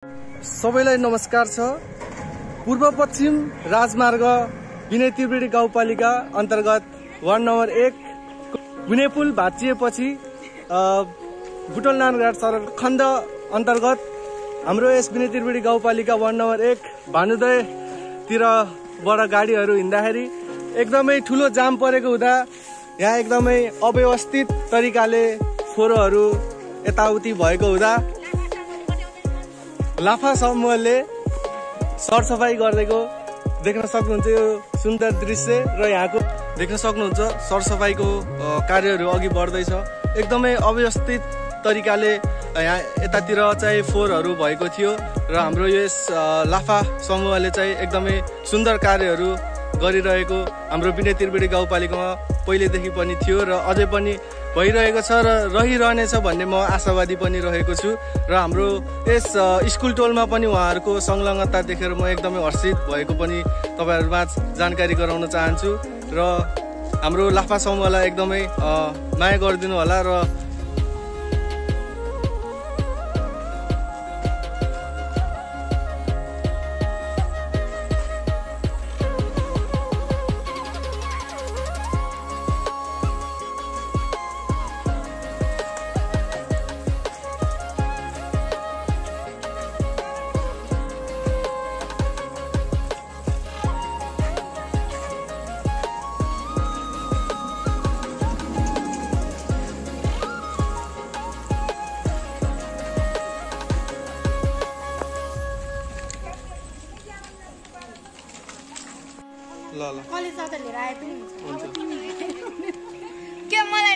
सबैलाई नमस्कार छ। पूर्व पश्चिम राजमार्ग विनय त्रिवेणी गाउँपालिका अन्तर्गत वार्ड नम्बर 1 गुनेपुल भाँचिएपछि बुटलनारायण सडक खण्ड अन्तर्गत हाम्रो यस विनय त्रिवेणी गाउँपालिका वार्ड नम्बर 1 भानुदयतिरबाट गाडीहरू हिँड्दाखेरि एकदमै ठुलो जाम परेको हुँदा यहाँ एकदमै अव्यवस्थित तरिकाले फोहोरहरू यताउति भएको हुँदा लाफा समूहले सरसफाई गरेको देख्न सक्नुहुन्छ। यो सुन्दर दृश्य र यहाँको देख्न सक्नुहुन्छ सरसफाईको कार्यहरू अघि बढ्दैछ। एकदमै अव्यवस्थित तरिकाले यहाँ यतातिर चाहिँ फोहोरहरू भएको थियो र हाम्रो यस लाफा समूहले चाहिँ एकदमै सुन्दर कार्यहरू गरिरहेको हाम्रो विनय त्रिवेणी गाउँपालिकामा पहिलेदेखि पनि थियो र अझै पनि भइरहेको छ र रहिरहनेछ भन्ने म आशावादी पनि रहेको छु। र हाम्रो यस स्कुल टोलमा पनि उहाँहरूको संलग्नता देखेर म एकदमै हर्षित भएको पनि तपाईहरुमा जानकारी गराउन चाहन्छु र हाम्रो लाफा समूहलाई एकदमै माया गरिदिनु होला र कलेज जाँदा लिएर आए पनि हुन्छ के मलाई